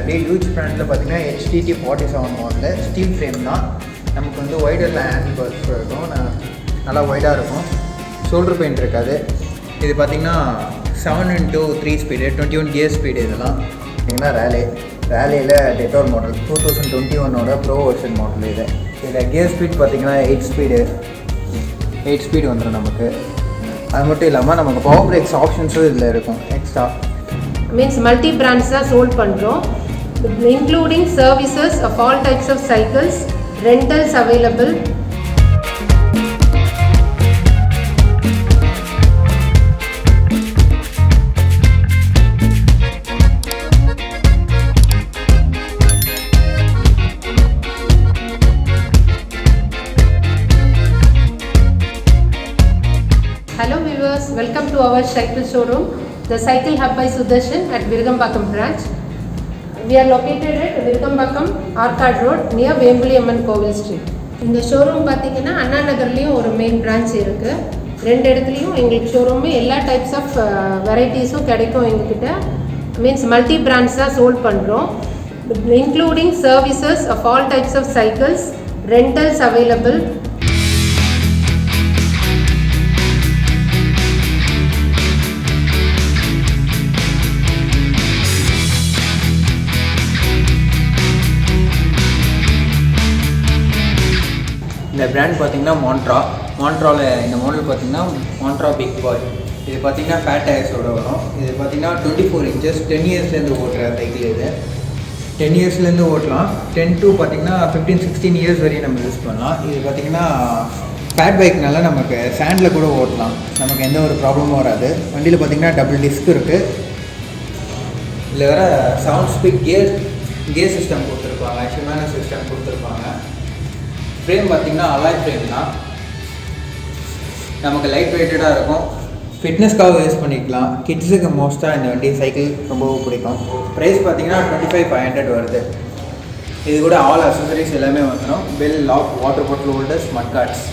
Brand. Huge பிராண்டில் பார்த்தீங்கன்னா HTT 47 மாடலில் ஸ்டீல் ஃப்ரேம் தான். நமக்கு வந்து ஒய்டரில் ஹேண்டில் பார்ஸ் இருக்கும், நல்லா ஒய்டாக இருக்கும், ஷோல்டர் பெயிண்ட் இருக்காது. இது பார்த்திங்கன்னா 7x3 ஸ்பீடு, 21 கியர் ஸ்பீடு. இதெல்லாம் பார்த்திங்கன்னா ரேலியில் டெட்டோர் மாடல் 2021 ப்ரோ வெர்ஷன் மாடல். இதில் கியர் ஸ்பீட் பார்த்திங்கன்னா 8 ஸ்பீடு வந்துடும் நமக்கு. அது மட்டும் இல்லாமல் நமக்கு பவர் பிரேக்ஸ் ஆப்ஷன்ஸும் இதில் இருக்கும் எக்ஸ்ட்ரா. மீன்ஸ் மல்டி பிராண்ட்ஸ் தான் சோல்ட் பண்ணுறோம், including services of all types of cycles, rentals available. Hello viewers, welcome to our cycle showroom, the Cycle Hub by Sudarshan at Virugambakam branch. We are located at Virugambakam Arcade Road near Vembuli Amman Kovil Street. இந்த showroom பார்த்தீங்கன்னா அண்ணா நகர்லேயும் ஒரு main branch இருக்குது. 2 இடத்துலையும் எங்களுக்கு showroom எல்லா types of வெரைட்டிஸும் கிடைக்கும் எங்ககிட்ட. மீன்ஸ் மல்டி பிராண்ட்ஸ் தான் சோல்ட் பண்ணுறோம், including services of all types of cycles, rentals available. இந்த பிராண்ட் பார்த்திங்கன்னா மாண்ட்ராவில் இந்த மாடல் பார்த்திங்கன்னா மாண்ட்ரா பிக் பாய். இது பார்த்திங்கன்னா ஃபேட் டயர்ஸோடு வரும். இது பார்த்திங்கன்னா 24 இன்ச்சஸ், 10 இயர்ஸ்லேருந்து ஓட்டுற சைக்கிள். இது 10 இயர்ஸ்லேருந்து ஓட்டலாம், 10 to பார்த்திங்கன்னா 15-16 இயர்ஸ் வரையும் நம்ம யூஸ் பண்ணலாம். இது பார்த்திங்கன்னா ஃபேட் பைக்னால நமக்கு சேண்டில் கூட ஓட்டலாம், நமக்கு எந்த ஒரு ப்ராப்ளமும் வராது. வண்டியில் பார்த்திங்கன்னா டபுள் டிஸ்க் இருக்குது. இதில் வேறு 7 ஸ்பீட் கியர் சிஸ்டம் கொடுத்துருப்பாங்க, ஷிமானோ சிஸ்டம் கொடுத்துருப்பாங்க. ஃப்ரேம் பார்த்திங்கன்னா அலாய் ஃப்ரேம் தான், நமக்கு லைட் வெயிட்டடாக இருக்கும், ஃபிட்னஸ்க்காக யூஸ் பண்ணிக்கலாம். கிட்ஸுக்கு மோஸ்ட்டாக இந்த வண்டி சைக்கிள் ரொம்பவும் பிடிக்கும். ப்ரைஸ் பார்த்திங்கன்னா 25,500 வருது. இது கூட ஆல் அக்சசரிஸ் எல்லாமே வந்துடும், bell, lock, water bottle holders, mud guards.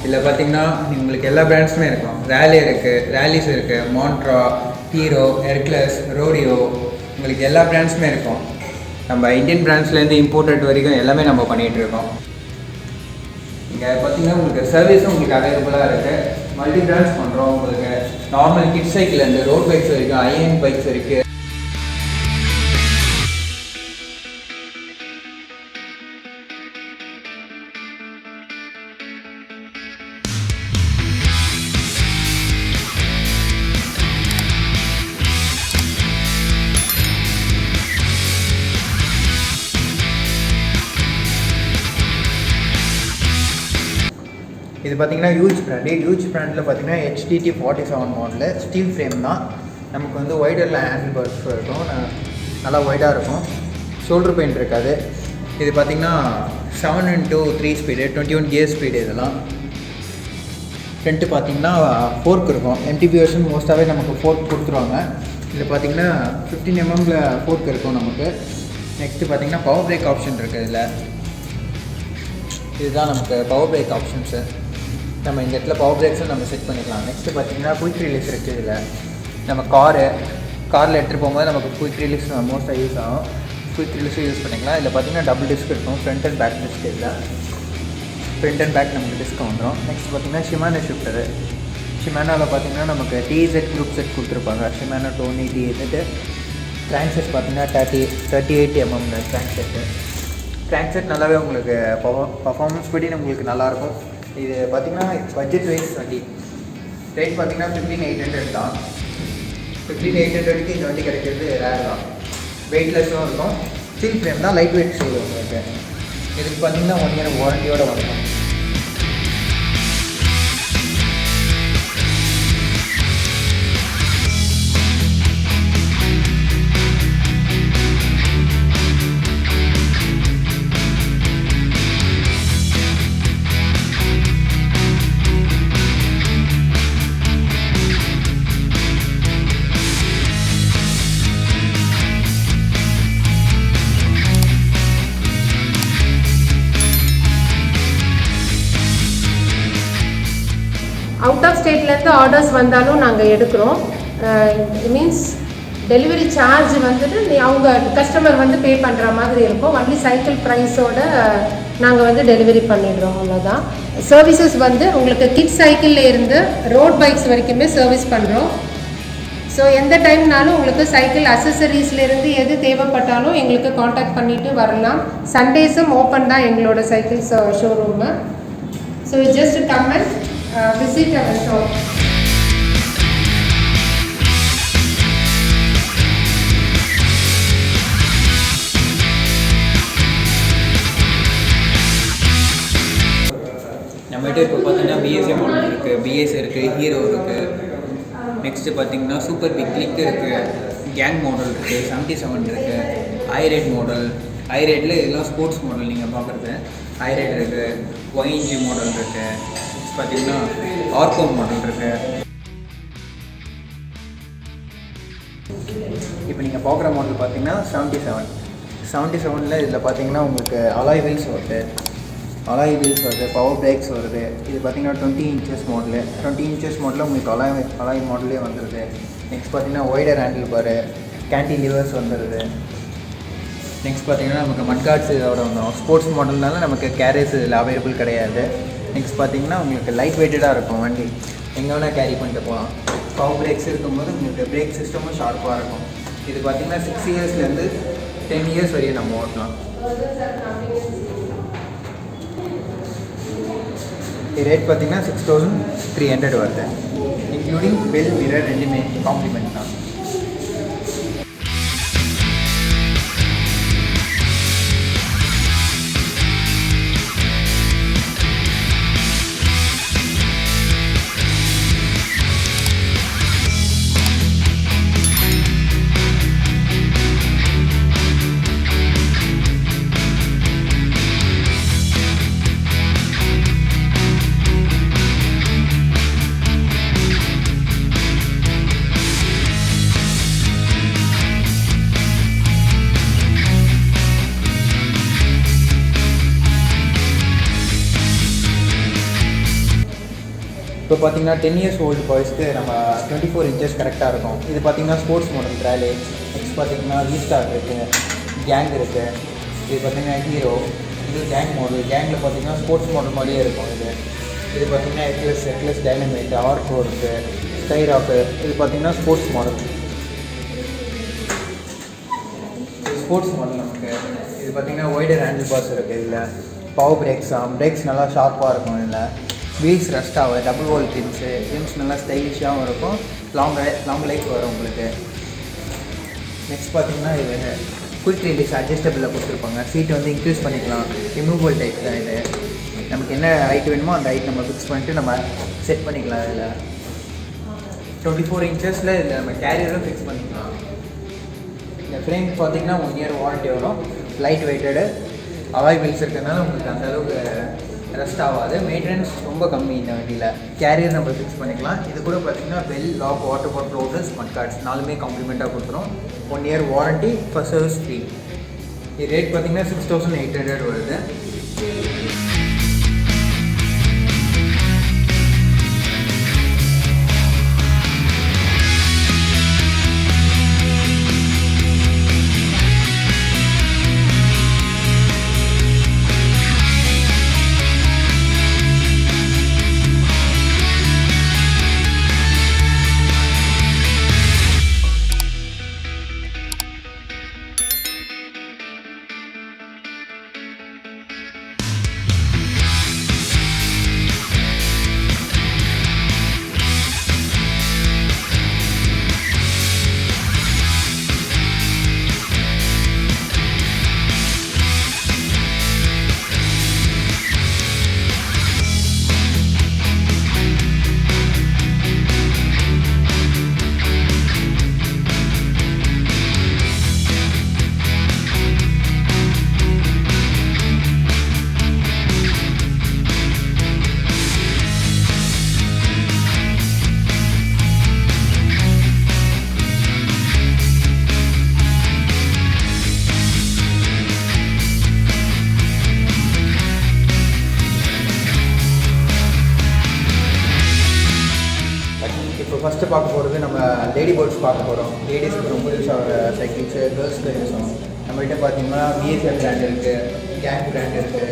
இதில் பார்த்திங்கன்னா உங்களுக்கு எல்லா பிராண்ட்ஸுமே இருக்கும். ரேலிஸ் இருக்குது, மாண்ட்ரா, ஹீரோ, ஹெர்குலஸ், ரோடியோ, உங்களுக்கு எல்லா பிராண்ட்ஸுமே இருக்கும். நம்ம இந்தியன் பிராண்ட்ஸ்லேருந்து இம்போர்ட்டட் வரைக்கும் எல்லாமே நம்ம பண்ணிகிட்ருக்கோம். இங்கே பார்த்திங்கன்னா உங்களுக்கு சர்வீஸும் உங்களுக்கு அவைலபிளாக இருக்குது. மல்டி பிராண்ட்ஸ் பண்ணுறோம். உங்களுக்கு நார்மல் கிட் சைக்கிள்லேருந்து ரோட் பைக்ஸ் வரைக்கும், ஐஎன் பைக்ஸ் இருக்குது. இது பார்த்திங்கன்னா ஹியூஜ் பிராண்டில் பார்த்திங்கன்னா HTT 47 மாடலில் ஸ்டீல் ஃப்ரேம் தான். நமக்கு வந்து ஒய்டரில் ஹேண்டில் பார்ஸ் இருக்கும், நல்லா ஒய்டாக இருக்கும், ஷோல்டர் பெயிண்ட் இருக்காது. இது பார்த்திங்கன்னா 7x3 ஸ்பீடு, 21 கியர் ஸ்பீடு. இதெல்லாம் ஃப்ரண்ட்டு பார்த்திங்கன்னா ஃபோர்க் இருக்கும். MTB வெர்ஷன் மோஸ்ட்டாகவே நமக்கு ஃபோர்க் கொடுத்துருவாங்க. இதில் பார்த்திங்கன்னா 15 mm ஃபோர்க் இருக்கும் நமக்கு. நெக்ஸ்ட்டு பார்த்திங்கன்னா பவர் பிரேக் ஆப்ஷன் இருக்குது. இதுதான் நமக்கு பவர் பிரேக் ஆப்ஷன்ஸு. நம்ம இந்த இடத்துல பவர் பிரேக்ஸும் நம்ம செட் பண்ணிக்கலாம். நெக்ஸ்ட்டு பார்த்திங்கன்னா குயிக் ரிலீஸ் இருக்குது. இதில் நம்ம காரில் எடுத்துகிட்டு போகும்போது நமக்கு குயிக் ரிலீஸ் மோஸ்ட்டாக யூஸ் ஆகும். குயிக் ரிலீஸும் யூஸ் பண்ணிக்கலாம். இதில் பார்த்திங்கன்னா டபுள் டிஸ்க் இருக்கும், ஃப்ரண்ட் அண்ட் பேக் டிஸ்க். இதில் ஃப்ரண்ட் அண்ட் பேக் நமக்கு டிஸ்க் வந்துடும். நெக்ஸ்ட் பார்த்திங்கன்னா ஷிமானோ ஷிஃப்டரு. ஷிமானோவில் பார்த்திங்கன்னா நமக்கு TZ குரூப் செட் கொடுத்துருப்பாங்க. Shimano Tourney TZ. Crank set பார்த்திங்கன்னா 38 mm crank set. Crank set நல்லாவே உங்களுக்கு பர்ஃபார்மன்ஸ் படி உங்களுக்கு நல்லாயிருக்கும். இது பார்த்திங்கன்னா பட்ஜெட் வைஸ் வண்டி. ரேட் பார்த்திங்கன்னா 15,800 தான். 15,800க்கு இந்த வண்டி கிடைக்கிறது ரேர் தான். வெயிட்லெஸ்ஸும் இருக்கும், ஸ்டீல் ஃப்ரேம் தான், லைட் வெயிட் ஸ்டீல் உங்களுக்கு. இதுக்கு பார்த்திங்கன்னா 1 year வாரண்டியோடு வந்துடும். எந்த ஆர்டர்ஸ் வந்தாலும் நாங்கள் எடுக்கிறோம். மீன்ஸ் டெலிவரி சார்ஜ் வந்துட்டு அவங்க கஸ்டமர் வந்து பே பண்ணுற மாதிரி இருக்கும். ஒன்லி சைக்கிள் ப்ரைஸோட நாங்கள் வந்து டெலிவரி பண்ணிடுறோம், அவ்வளோதான். சர்வீசஸ் வந்து உங்களுக்கு கிட்ஸ் சைக்கிளில் இருந்து ரோட் பைக்ஸ் வரைக்குமே சர்வீஸ் பண்ணுறோம். ஸோ எந்த டைம்னாலும் உங்களுக்கு சைக்கிள் அசசரிஸ்லேருந்து எது தேவைப்பட்டாலும் எங்களுக்கு காண்டாக்ட் பண்ணிவிட்டு வரலாம். சண்டேஸும் ஓப்பன் தான் எங்களோட cycle showroom. So just come and visit our shop. நம்மகிட்ட இப்போ பார்த்தீங்கன்னா பிஎஸ்ஏ மாடல் இருக்குது, பிஎஸ் இருக்குது, ஹீரோ இருக்குது. நெக்ஸ்ட்டு பார்த்தீங்கன்னா சூப்பர் பிக் கிளிக் இருக்குது, கேங் மாடல் இருக்குது, 77 இருக்குது, ஐரேட் மாடல். ஐரேட்டில் இதெல்லாம் ஸ்போர்ட்ஸ் மாடல் நீங்கள் பார்க்குறது. ஐரேட் இருக்குது, ஒயின்ஜி மாடல் இருக்குது, பார்த்தீங்கன்னா ஆர்கோ மாடல் இருக்குது. இப்போ நீங்கள் பார்க்குற மாடல் பார்த்தீங்கன்னா 77 இதில் பார்த்தீங்கன்னா உங்களுக்கு அலாய் வீல்ஸ் வருது, பவர் பிரேக்ஸ் வருது. இது பார்த்தீங்கன்னா 20 inches மாடலு. 20 inches மாடலில் உங்களுக்கு அலாய் மாடலே வந்துடுது. நெக்ஸ்ட் பார்த்தீங்கன்னா ஒய்டர் ஹேண்டில் பாரு, கேன்டிலிவர்ஸ் வந்துடுது. நெக்ஸ்ட் பார்த்தீங்கன்னா நமக்கு மட்கார்ட்ஸ் இதோட வந்துடும். ஸ்போர்ட்ஸ் மாடல்னால நமக்கு கேரேஜ் இதில் அவைலபிள் கிடையாது. நெக்ஸ்ட் பார்த்தீங்கன்னா உங்களுக்கு லைட் வெயிட்டடாக இருக்கும் வண்டி, எங்கே வேணால் கேரி பண்ணிட்டு போகலாம். பவர் பிரேக்ஸ் இருக்கும்போது உங்களுக்கு பிரேக் சிஸ்டமும் ஷார்ப்பாக இருக்கும். இது பார்த்தீங்கன்னா 6 yearsலேருந்து 10 years வரையும் நம்ம ஓட்டலாம். ரேட் பார்த்தீங்கன்னா 6300 வருது, இன்க்ளூடிங் பெல் மிரர் ரெண்டுமே காம்ப்ளிமெண்ட் தான். இப்போ பார்த்தீங்கன்னா 10 years old பாய்ஸ்க்கு நம்ம 24 inches கரெக்டாக இருக்கும். இது பார்த்தீங்கன்னா ஸ்போர்ட்ஸ் மாடல் ட்ராலி. நெக்ஸ்ட் பார்த்தீங்கன்னா V-Star இருக்குது, கேங் இருக்குது. இது பார்த்தீங்கன்னா ஹீரோ, இது கேங் மாடல். கேங்கில் பார்த்தீங்கன்னா ஸ்போர்ட்ஸ் மாடல் மாதிரியே இருக்கும். இது பார்த்தீங்கன்னா எக்லஸ் டைனமைட், ஆர்கோ இருக்குது, ஸ்கைராக்கு. இது பார்த்தீங்கன்னா ஸ்போர்ட்ஸ் மாடல். நமக்கு இது பார்த்தீங்கன்னா ஒய்டர் ஹேண்டில் பார்ஸ் இருக்குது. இதில் பவர் பிரேக்ஸ் நல்லா ஷார்ப்பாக இருக்கும். இதில் வீல்ஸ் ரஸ்ட் ஆகும், டபுள் வால் ரிம்ஸ் நல்லா ஸ்டைலிஷாகவும் இருக்கும், லாங் லைஃப் வரும் உங்களுக்கு. நெக்ஸ்ட் பார்த்தீங்கன்னா இது குயிக் ரிலீஸ் அட்ஜஸ்டபிளில் கொடுத்துருப்பாங்க. சீட் வந்து இன்க்ரீஸ் பண்ணிக்கலாம், ரிமூவல் டைப் தான் இது. நமக்கு என்ன ஹைட் வேணுமோ அந்த ஹைட் நம்ம ஃபிக்ஸ் பண்ணிட்டு நம்ம செட் பண்ணிக்கலாம். இதில் 24 inches இதில் நம்ம கேரியரும் ஃபிக்ஸ் பண்ணிக்கலாம். இந்த ஃப்ரேம் பார்த்தீங்கன்னா 1 year வாரண்ட்டி வரும். லைட் வெயிட்டடு அலாய் வீல்ஸ் இருக்கிறதுனால உங்களுக்கு அந்தளவுக்கு ரெஸ்ட் ஆகாது. மெயின்டெனன்ஸ் ரொம்ப கம்மி இந்த வண்டியில். கேரியர் நம்ம ஃபிக்ஸ் பண்ணிக்கலாம். இது கூட பார்த்தீங்கன்னா bell, lock, water bottle holders, mudguards 4மே காம்ப்ளிமெண்ட்டாக கொடுத்துரும். 1 year warranty, first service free. இது ரேட் பார்த்தீங்கன்னா 6800 வருது. நம்ம லேடி போர்ட்ஸ் பார்க்க போகிறோம். லேடிஸ்க்கு ரொம்ப யூஸ் ஆகிற சைக்கிள்ஸு, கேர்ள்ஸ்க்கு யூஸ் ஆகும். நம்மகிட்ட பார்த்தீங்கன்னா பிஎஸ்எல் பிராண்ட் இருக்குது, கேங் பிராண்ட் இருக்குது,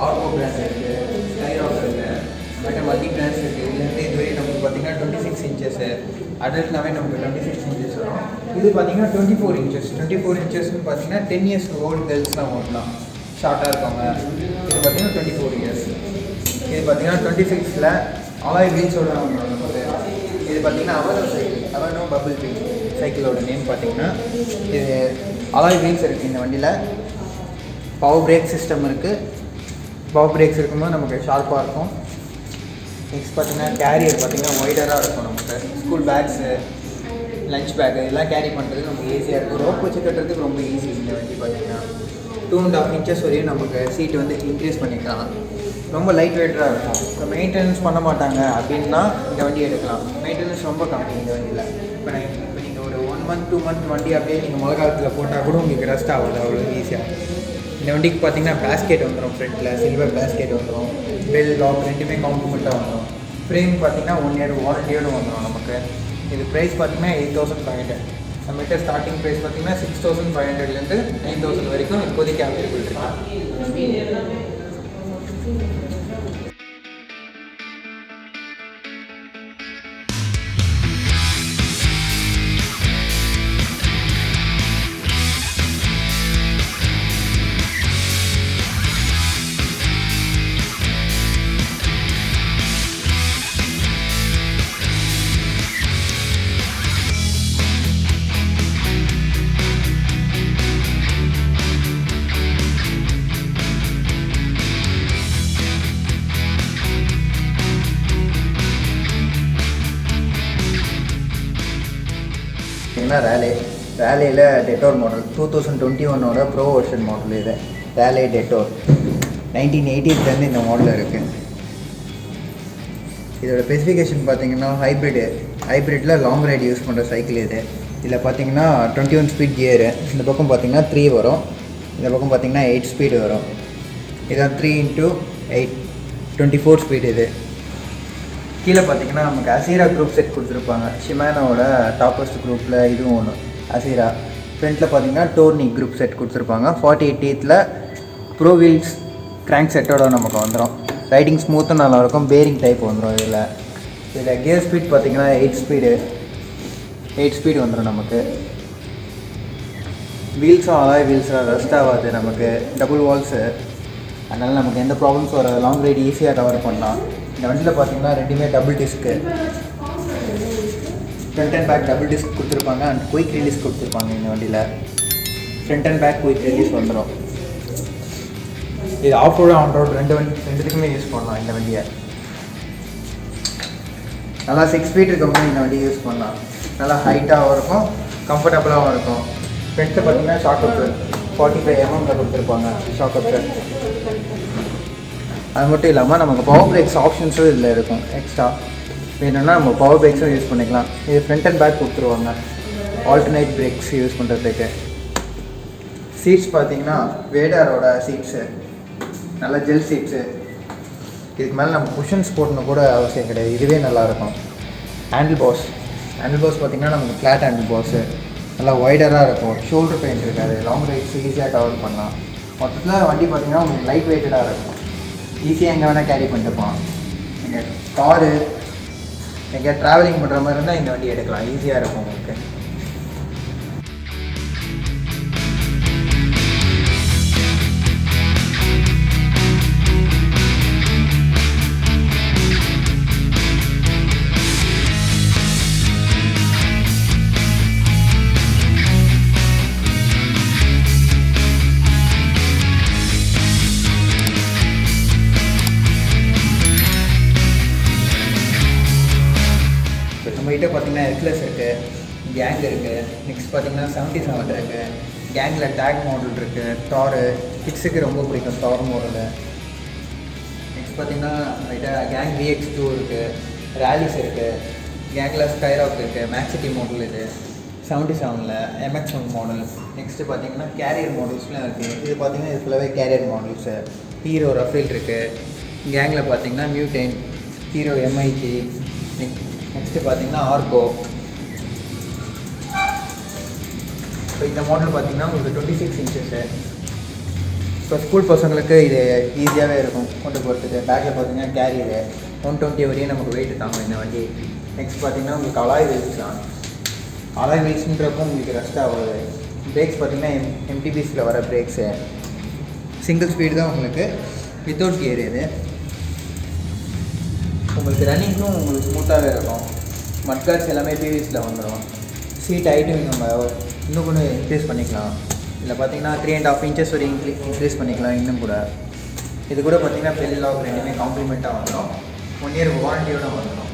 ஆர்கோ பிராண்ட் இருக்குது, ஸ்கைராக் இருக்குது. நம்மகிட்ட மல்டி பிராண்ட்ஸ் இருக்குது. இதுலேருந்து இதுவரை நமக்கு பார்த்தீங்கன்னா 26 இன்ச்சஸ்ஸு, அடல்ட்னாவே நமக்கு 26 இன்ச்சஸ் வரும். இது பார்த்தீங்கன்னா 24 இன்ச்சஸ். 24 இன்ச்சஸ்ன்னு பார்த்தீங்கன்னா 10 இயர்ஸ் ஓல்டு கேர்ள்ஸ்லாம் ஓட்டலாம், ஷார்ட்டாக இருக்கவங்க. இது பார்த்தீங்கன்னா 24 இயர்ஸ். இது பார்த்தீங்கன்னா 26ல் அலாய் வீல்ஸோட வந்துடும் நமக்கு. இது பார்த்தீங்கன்னா அவனோ சைக்கிள், அவனோ பபிள் வீல் சைக்கிளோட நேம் பார்த்தீங்கன்னா. இது அலாய் வீல்ஸ் இருக்குது இந்த வண்டியில். பவர் பிரேக் சிஸ்டம் இருக்குது. பவர் பிரேக்ஸ் இருக்கும்போது நமக்கு ஷார்ப்பாக இருக்கும். நெக்ஸ்ட் பார்த்தீங்கன்னா கேரியர் பார்த்தீங்கன்னா ஒய்டராக இருக்கும். நமக்கு ஸ்கூல் பேக்ஸு, லஞ்ச் பேக்கு இதெல்லாம் கேரி பண்ணுறதுக்கு நமக்கு ஈஸியாக இருக்கும். ரோப் வச்சு கட்டுறதுக்கு ரொம்ப ஈஸி இந்த வண்டி பார்த்தீங்கன்னா. 2.5 இன்ச்சஸ் வரையும் நமக்கு சீட் வந்து இன்க்ரீஸ் பண்ணிக்கலாம். ரொம்ப லைட் வெயிட்டாக இருக்கும். இப்போ மெயின்டெனன்ஸ் பண்ண மாட்டாங்க அப்படின்னா இந்த வண்டி எடுக்கலாம். மெயின்டெனன்ஸ் ரொம்ப கம்மி இந்த வண்டியில். இப்போ நீங்கள் ஒரு 1 மந்த் 2 மந்த் வண்டி அப்படியே நீங்கள் மழை காலத்தில் போட்டால் கூட உங்களுக்கு ரெஸ்ட் ஆகுது, அவ்வளோ ஈஸியாக. இந்த வண்டிக்கு பார்த்தீங்கன்னா பேஸ்கெட் வந்துடும், ஃப்ரண்ட்டில் சில்வர் பேஸ்கெட் வந்துடும், பெல் லாக் ரெண்டுமே காம்ப்ளிமெண்ட்டாக வந்துடும். ஃப்ரேம் பார்த்தீங்கன்னா 1 இயர் வாரண்டியோடு வந்துடும் நமக்கு. இது ப்ரைஸ் பார்த்தீங்கன்னா 8,500. நம்மகிட்ட ஸ்டார்டிங் ப்ரைஸ் பார்த்தீங்கன்னா 6,500லேருந்து 9,000 வரைக்கும் இப்போதைக்கு அவைலபிள் இருக்குது. ரேலேயில் டெட்டோர் மாடல் 2021ஓட ப்ரோ வெர்ஷன் மாடல். இது ரேலே டெட்டோர் 1980லேருந்து இந்த மாடலில் இருக்குது. இதோட ஸ்பெசிஃபிகேஷன் பார்த்தீங்கன்னா ஹைப்ரிட்டில் லாங் ரைடு யூஸ் பண்ணுற சைக்கிள் இது. இதில் பார்த்தீங்கன்னா 21 ஸ்பீட் கியரு. இந்த பக்கம் பார்த்தீங்கன்னா 3 வரும், இந்த பக்கம் பார்த்தீங்கன்னா 8 ஸ்பீடு வரும். இதான் 3x8 24 ஸ்பீடு. இது கீழே பார்த்தீங்கன்னா நமக்கு அசீரா குரூப் செட் கொடுத்துருப்பாங்க. ஷிமானோட டாப்பஸ்ட் குரூப்பில் இதுவும் ஒன்று அசீரா. ஃப்ரண்ட்டில் பார்த்தீங்கன்னா டோர்னி குரூப் செட் கொடுத்துருப்பாங்க. 48 டீத்தில் ப்ரோ வீல்ஸ் கிராங்க் செட்டோட நமக்கு வந்துடும். ரைடிங் ஸ்மூத்தும் நல்லாயிருக்கும். பேரிங் டைப் வந்துடும். இதில் கியர் ஸ்பீட் பார்த்தீங்கன்னா 8 ஸ்பீடு வந்துடும் நமக்கு. வீல்ஸும் அலாய் வீல்ஸாக ரெஸ்ட் ஆகாது நமக்கு. டபுள் வால்ஸு, அதனால் நமக்கு எந்த ப்ராப்ளம்ஸ் வர லாங் ரைடு ஈஸியாக கவர் பண்ணலாம். இந்த வண்டியில் பார்த்தீங்கன்னா ரெண்டுமே double disc, front and back double disc கொடுத்துருப்பாங்க. அண்ட் குயிக் ரிலீஸ் கொடுத்துருப்பாங்க. இந்த வண்டியில் front and back quick release வந்துடும். இது ஆஃப் ரோடு ஆன் ரோடு ரெண்டுத்துக்குமே யூஸ் பண்ணலாம். இந்த வண்டியை நல்லா 6 ஃபீட் இருக்கவங்க இந்த வண்டியை யூஸ் பண்ணலாம். நல்லா ஹைட்டாகவும் இருக்கும், கம்ஃபர்டபுளாகவும் இருக்கும். ஃப்ரண்ட்டில் பார்த்தீங்கன்னா ஷாக் அப்சர் 45 mm கொடுத்துருப்பாங்க ஷாக் அப்சர். அது மட்டும் இல்லாமல் நமக்கு பவர் பிரேக்ஸ் ஆப்ஷன்ஸும் இதில் இருக்கும். எக்ஸ்ட்ரா வேணும்னா நம்ம பவர் பிரேக்ஸும் யூஸ் பண்ணிக்கலாம். இது ஃப்ரண்ட் அண்ட் பேக் கொடுத்துருவாங்க ஆல்டர்னேட் பிரேக்ஸ் யூஸ் பண்ணுறதுக்கு. சீட்ஸ் பார்த்தீங்கன்னா வேடாரோட சீட்ஸு, நல்லா ஜெல் சீட்ஸு. இதுக்கு மேலே நம்ம குஷன்ஸ் போடணும் கூட அவசியம் கிடையாது, இதுவே நல்லாயிருக்கும். ஹேண்டில் பாஸ் பார்த்திங்கன்னா நமக்கு ஃப்ளாட் ஹேண்டில் பாஸு, நல்லா ஒய்டராக இருக்கும். ஷோல்டர் பெயின் இருக்காது, லாங் ரைட்ஸ் ஈஸியாக கவர் பண்ணலாம். மொத்தத்தில் வண்டி பார்த்திங்கன்னா உங்களுக்கு லைட் வெயிட்டடாக இருக்கும். ஈஸியாக எங்கே வேணால் கேரி பண்ணிட்டு போகலாம். நீங்கள் காரு எங்கே ட்ராவலிங் பண்ணுற மாதிரி இருந்தால் இந்த வண்டி எடுக்கலாம், ஈஸியாக இருக்கும் உங்களுக்கு. நம்மகிட்ட பார்த்தீங்கன்னா எக்லஸ் இருக்குது, கேங் இருக்குது. நெக்ஸ்ட் பார்த்தீங்கன்னா 77 இருக்குது. கேங்கில் டேக் மாடல் இருக்குது. டாரு கிட்ஸுக்கு ரொம்ப பிடிக்கும் டார் மாடலு. நெக்ஸ்ட் பார்த்தீங்கன்னா நம்மகிட்ட கேங் VX2 இருக்குது, ரேலிஸ் இருக்குது. கேங்கில் ஸ்கைராக் இருக்குது, மேக்சிட்டி மாடல். இது 77ல் MX1 மாடல். நெக்ஸ்ட்டு பார்த்தீங்கன்னா கேரியர் மாடல்ஸ்லாம் இருக்குது. இது பார்த்தீங்கன்னா இது ஃபுல்லாகவே கேரியர் மாடல்ஸு. ஹீரோ ரஃபேல் இருக்குது. கேங்கில் பார்த்தீங்கன்னா மியூட்டேன், ஹீரோ MIG. நெக்ஸ்ட்டு பார்த்தீங்கன்னா ஆர்கோ, ஸோ இந்த மாடல் பார்த்தீங்கன்னா உங்களுக்கு 26 இன்ச்சஸ்ஸு. இப்போ ஸ்கூல் பசங்களுக்கு இது ஈஸியாகவே இருக்கும் கொண்டு போகிறதுக்கு. பேக்கில் பார்த்தீங்கன்னா கேரியரு 120 வரையும் நமக்கு வெயிட் தாங்கும் இந்த வண்டி. நெக்ஸ்ட் பார்த்தீங்கன்னா உங்களுக்கு அலாய் வீல்ஸ் தான். அலாய் வீல்ஸுன்றப்போ உங்களுக்கு ரெஸ்ட் ஆகாது. பிரேக்ஸ் பார்த்தீங்கன்னா எம்டிபிஸில் வர பிரேக்ஸு. சிங்கிள் ஸ்பீடு தான் உங்களுக்கு, வித்தவுட் கியர் இது. உங்களுக்கு ரன்னிங்கும் உங்களுக்கு ஸ்மூத்தாகவே இருக்கும். மட்கார்ட்ஸ் எல்லாமே பிவிஸில் வந்துடும். சீட் ஹைட்டும் நம்ம இன்னும் கொஞ்சம் இன்க்ரீஸ் பண்ணிக்கலாம். இதில் பார்த்தீங்கன்னா 3.5 இன்ச்சஸ் வரை இன்க்ரீஸ் பண்ணிக்கலாம் இன்னும் கூட. இது கூட பார்த்தீங்கன்னா பெல் லாக் ரெண்டுமே காம்ப்ளிமெண்ட்டாக வந்துடும். 1 இயர் வாரண்டியோட வந்துடும்.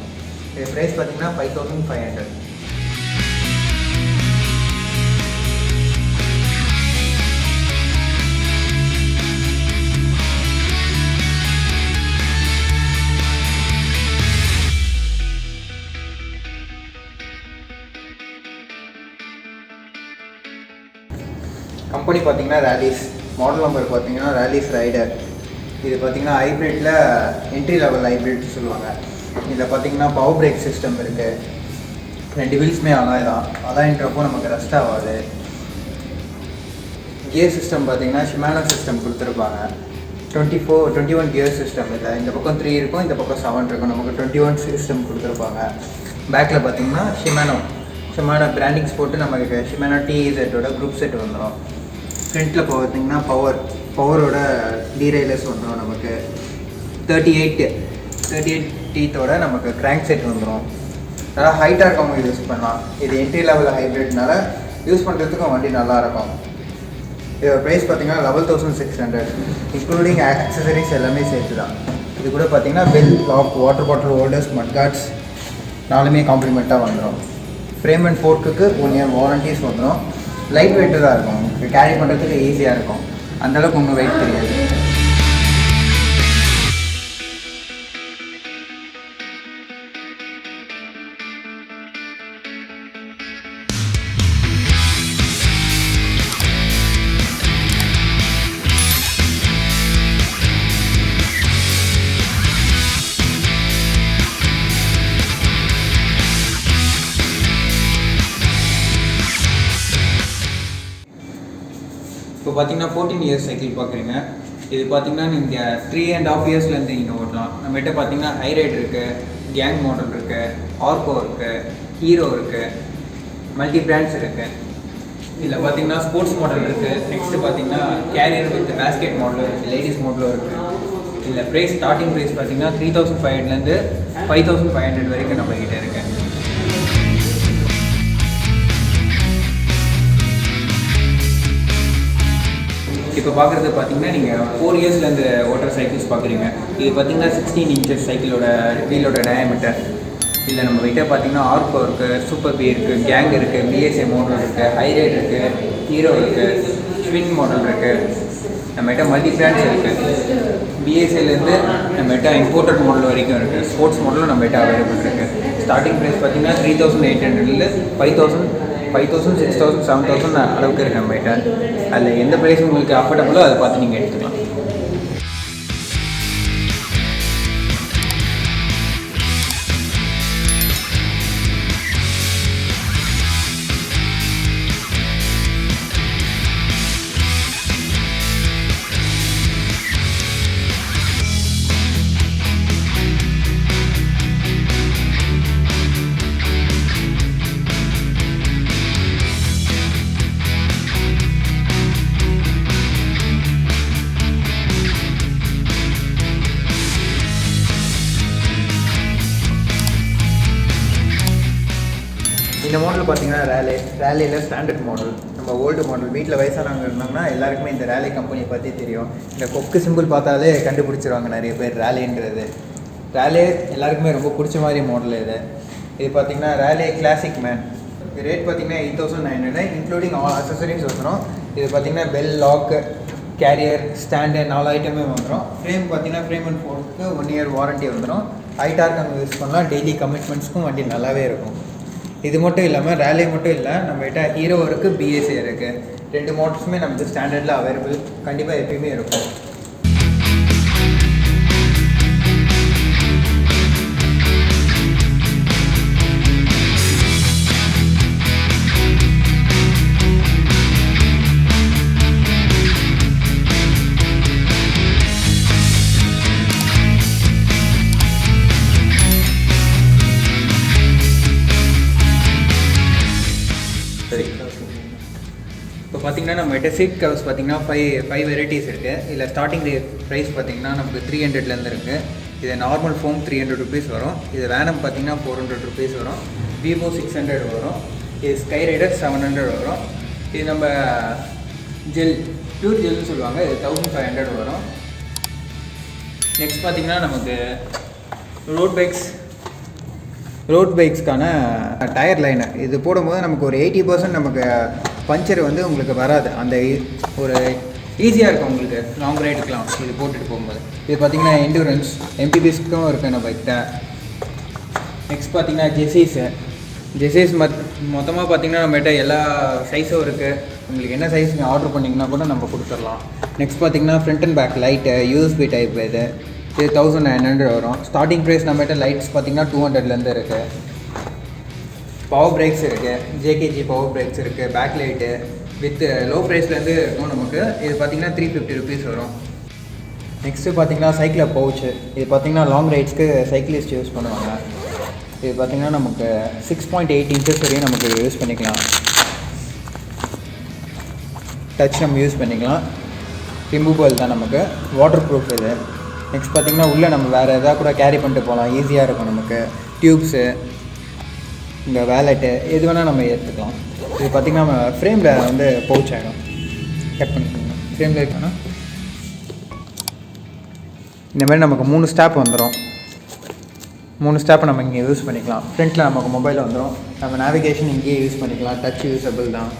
இது ப்ரைஸ் பார்த்தீங்கன்னா 5500. கம்பெனி பார்த்தீங்கன்னா ரேலிஸ். மாடல் நம்பர் பார்த்தீங்கன்னா ரேலிஸ் ரைடர். இது பார்த்தீங்கன்னா ஹைப்ரிட்டில் என்ட்ரி லெவல் ஹைப்ரிட் சொல்லுவாங்க. இதில் பார்த்தீங்கன்னா பவர் பிரேக் சிஸ்டம் இருக்குது. 2 வீல்ஸுமே அலாய் தான். அலாயின்றப்போ நமக்கு ரெஸ்ட் ஆகாது. கியர் சிஸ்டம் பார்த்தீங்கன்னா ஷிமானோ சிஸ்டம் கொடுத்துருப்பாங்க. 21 கியர் சிஸ்டம். இல்லை இந்த பக்கம் 3 இருக்கும், இந்த பக்கம் 7 இருக்கும். நமக்கு 21 சிஸ்டம் கொடுத்துருப்பாங்க. பேக்கில் பார்த்தீங்கன்னா ஷிமானோ பிராண்டிங்ஸ் போட்டு நமக்கு ஷிமானோ டிஇசெட்டோட குரூப் செட் வந்துடும். ஃப்ரண்ட்டில் பார்த்தீங்கன்னா பவரோட டீரைலர்ஸ் வந்துடும். நமக்கு 38 டீத்தோட நமக்கு கிராங்க் செட் வந்துடும். நல்லா ஹைட்டாக இருக்கவங்க யூஸ் பண்ணலாம். இது என்ட்ரி லெவல் ஹைப்ரிட்னால யூஸ் பண்ணுறதுக்கும் வண்டி நல்லாயிருக்கும். இதோட ப்ரைஸ் பார்த்தீங்கன்னா 11,600, இன்க்ளூடிங் ஆக்சசரிஸ் எல்லாமே சேர்த்து தான். இது கூட பார்த்தீங்கன்னா bell lock, water bottle holders, mudguards 4மே காம்ப்ளிமெண்ட்டாக வந்துடும். ஃப்ரேம் அண்ட் ஃபோர்க்குக்கு 1 இயர் வாரண்டிஸ் வந்துடும். லைட் வெயிட்டு தான் இருக்கும். உங்களுக்கு கேரி பண்ணுறதுக்கு ஈஸியாக இருக்கும். அந்தளவுக்கு ஒன்றும் வெயிட் தெரியாது. இப்போ பார்த்தீங்கன்னா 14 இயர்ஸ் சைக்கிள் பார்க்குறீங்க. இது பார்த்தீங்கன்னா நீங்கள் 3.5 இயர்ஸ்லேருந்து நீங்கள் ஓட்டலாம். நம்மகிட்ட பார்த்தீங்கன்னா ஹைரைட் இருக்குது, கேங் மாடல் இருக்குது, ஆர்கோ இருக்குது, ஹீரோ இருக்குது, மல்டி பிராண்ட்ஸ் இருக்குது. இதில் பார்த்தீங்கன்னா ஸ்போர்ட்ஸ் மாடல் இருக்குது. நெக்ஸ்ட்டு பார்த்தீங்கன்னா கேரியர் வித் பேஸ்கெட் மாடலும் இருக்குது, லேடிஸ் மாடலும் இருக்குது. இதில் ப்ரைஸ் ஸ்டார்டிங் ப்ரைஸ் பார்த்தீங்கன்னா 3500லேருந்து 5500 வரைக்கும் நம்மகிட்ட இருக்குது. இப்போ பார்க்குறது பார்த்தீங்கன்னா நீங்கள் 4 இயர்ஸ்லேருந்து ஓட்டர் சைக்கிள்ஸ் பார்க்குறீங்க. இது பார்த்தீங்கன்னா 16 இன்ச்சஸ் சைக்கிளோட வீலோட டயாமீட்டர். இதில் நம்ம கிட்ட பார்த்தீங்கன்னா ஆர்கோ இருக்குது, சூப்பர் பி இருக்குது, கேங் இருக்குது, பிஎஸ்ஏ மாடல் இருக்குது, ஹைரைட் இருக்குது, ஹீரோ இருக்குது, ஸ்விங் மாடல் இருக்குது. நம்மகிட்ட மல்டி பிராண்ட்ஸ் இருக்குது. பிஎஸ்ஏலேருந்து நம்மகிட்ட இம்போர்ட்டட் மாடல் வரைக்கும் இருக்குது. ஸ்போர்ட்ஸ் மாடலும் நம்மகிட்ட அவைலபிள் இருக்குது. ஸ்டார்டிங் ப்ரைஸ் பார்த்தீங்கன்னா 3800லேருந்து 5000, 6000, 7000 அளவுக்கு இருக்குது நம்மகிட்ட. அதில் எந்த ப்ரைஸ் உங்களுக்கு அஃபோர்டபுளோ அதை பார்த்து நீங்கள் எடுத்துக்கலாம். இந்த மாடல் பார்த்தீங்கன்னா ரேலியில் ஸ்டாண்டர்ட் மாடல். நம்ம ஓல்டு மாடல். வீட்டில் வயசானவங்க இருந்தாங்கன்னா எல்லாருக்குமே இந்த ரேலி கம்பெனியை பற்றி தெரியும். இந்த கொக்கு சிம்பிள் பார்த்தாலே கண்டுபிடிச்சிருவாங்க நிறைய பேர் ரேலின்றது. ரேலே எல்லாருக்குமே ரொம்ப பிடிச்ச மாதிரி மாடல் இது பார்த்தீங்கன்னா ரேலே கிளாசிக் மேன். இது ரேட் பார்த்தீங்கன்னா 8900, இன்க்ளூடிங் ஆல் அக்சசரிஸ் வந்துடும். இது பார்த்தீங்கன்னா பெல் லாக்கு, கேரியர், ஸ்டாண்டு 4 ஐட்டமே வந்துடும். ஃப்ரேம் பார்த்தீங்கன்னா frame and fork 1 year warranty வந்துடும். ஹைட்டாக இருக்கவங்க யூஸ் பண்ணலாம். டெய்லி கமிட்மெண்ட்ஸ்க்கும் வண்டி நல்லாவே இருக்கும். இது மட்டும் இல்லாமல் ரேலே மட்டும் இல்லை, நம்மகிட்ட ஹீரோ இருக்குது, பிஎஸ்ஏ இருக்குது. 2 மாடல்ஸுமே நமக்கு ஸ்டாண்டர்டில் அவைலபிள் கண்டிப்பாக எப்பயுமே இருக்கும். இப்போ பார்த்தீங்கன்னா நம்மகிட்ட சீட் கவர்ஸ் பார்த்தீங்கன்னா ஃபைவ் வெரைட்டிஸ் இருக்குது. இதில் ஸ்டார்டிங் ப்ரைஸ் பார்த்தீங்கன்னா நமக்கு 300லேருந்து இருக்குது. இது நார்மல் ஃபோம் 300 ருபீஸ் வரும். இது வேனம் பார்த்தீங்கன்னா 400 ருபீஸ் வரும். விவோ 600 வரும். இது ஸ்கை ரைடர் 700 வரும். இது நம்ம ஜெல் பியூர் ஜெல்னு சொல்லுவாங்க, இது 1500 வரும். நெக்ஸ்ட் பார்த்தீங்கன்னா நமக்கு ரோட் பைக்ஸ்க்கான டயர் லைனர். இது போடும்போது நமக்கு ஒரு 80% நமக்கு பஞ்சர் வந்து உங்களுக்கு வராது. அந்த ஒரு ஈஸியாக இருக்கும் உங்களுக்கு லாங் ரைடுக்கெலாம் இது போட்டுட்டு போகும்போது. இது பார்த்திங்கன்னா எண்டூரன்ஸ் எம்பிபிஸ்க்கும் இருக்குது நம்ம கிட்ட. நெக்ஸ்ட் பார்த்திங்கன்னா ஜெஸீஸ் மொத்தமாக பார்த்திங்கன்னா நம்மகிட்ட எல்லா சைஸும் இருக்குது. உங்களுக்கு என்ன சைஸ் நீங்கள் ஆர்டர் பண்ணிங்கன்னா கூட நம்ம கொடுத்துடலாம். நெக்ஸ்ட் பார்த்திங்கன்னா front and back light USB type இது 1900 வரும். ஸ்டார்டிங் ப்ரைஸ் நம்மகிட்ட லைட்ஸ் பார்த்திங்கன்னா 200லேருந்து இருக்குது. பவர் பிரேக்ஸ் இருக்குது, ஜேகேஜி பவர் பிரேக்ஸ் இருக்குது, பேக் லைட்டு வித் லோ ப்ரைஸ்லேருந்து இருக்கும் நமக்கு. இது பார்த்திங்கன்னா 350 ருபீஸ் வரும். நெக்ஸ்ட்டு பார்த்திங்கன்னா சைக்கிள் பவுச்சு. இது பார்த்திங்கன்னா லாங் ரைட்ஸ்க்கு சைக்கிளிஸ்ட் யூஸ் பண்ணுவாங்க. இது பார்த்திங்கன்னா நமக்கு 6.8 இன்ச்சஸ் வரையும் நமக்கு யூஸ் பண்ணிக்கலாம். டச் நம்ம யூஸ் பண்ணிக்கலாம். ரிமூவல் தான் நமக்கு, வாட்டர் ப்ரூஃப் இது. நெக்ஸ்ட் பார்த்திங்கன்னா உள்ளே நம்ம வேறு எதாவது கூட கேரி பண்ணிட்டு போகலாம், ஈஸியாக இருக்கும் நமக்கு. டியூப்ஸு, இந்த வேலெட்டு எது வேணால் நம்ம எடுத்துக்கலாம். இது பார்த்திங்கன்னா நம்ம ஃப்ரேமில் வந்து பவுச் ஆகிடும். கட் பண்ணிக்கணும். ஃப்ரேமில் இருக்கணும். இந்த மாதிரி நமக்கு 3 ஸ்டாப் வந்துடும். 3 ஸ்டாப்பை நம்ம இங்கே யூஸ் பண்ணிக்கலாம். ஃப்ரண்ட்டில் நமக்கு மொபைல் வந்துடும். நம்ம நேவிகேஷன் இங்கேயே யூஸ் பண்ணிக்கலாம். டச் யூஸபிள் தான்.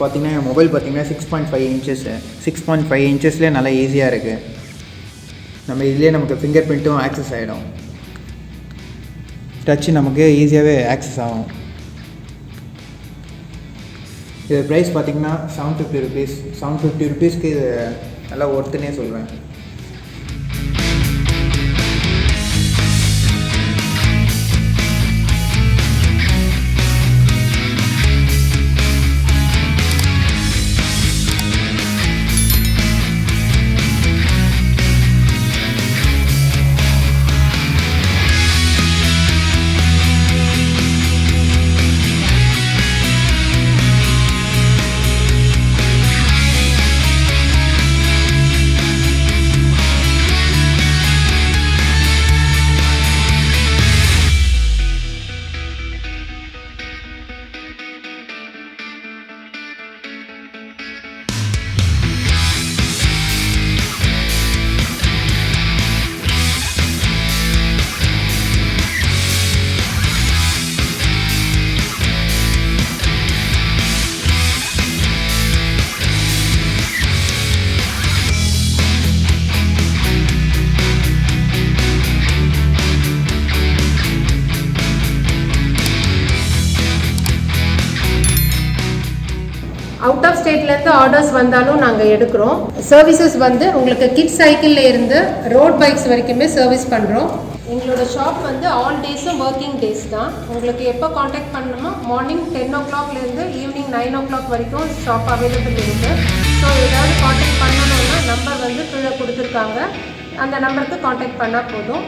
பார்த்திங்கன்னா மொபைல் பார்த்திங்கன்னா 6.5 இன்ச்சஸ்லேயே நல்லா ஈஸியாக இருக்குது. நம்ம இதுலேயே நமக்கு ஃபிங்கர் பிரிண்ட்டும் ஆக்சஸ் ஆகிடும். டச்சு நமக்கு ஈஸியாகவே ஆக்சஸ் ஆகும். இது ப்ரைஸ் பார்த்திங்கன்னா 750 ருபீஸ்க்கு இது நல்லா ஒர்த்துன்னே சொல்வேன். அவுட் ஆஃப் ஸ்டேட்லேருந்து ஆர்டர்ஸ் வந்தாலும் நாங்கள் எடுக்கிறோம். சர்வீசஸ் வந்து உங்களுக்கு கிட்ஸ் சைக்கிளில் இருந்து ரோட் பைக்ஸ் வரைக்குமே சர்வீஸ் பண்ணுறோம். எங்களோட ஷாப் வந்து ஆல் டேஸும் ஒர்க்கிங் டேஸ் தான். உங்களுக்கு எப்போ காண்டாக்ட் பண்ணணுமோ மார்னிங் 10 o'clockலேருந்து ஈவினிங் 9 o'clock வரைக்கும் ஷாப் அவைலபிள் இருக்குது. ஸோ ஏதாவது காண்டாக்ட் பண்ணணும்னா நம்பர் வந்து கீழே கொடுத்துருக்காங்க, அந்த நம்பருக்கு காண்டாக்ட் பண்ணால் போதும்.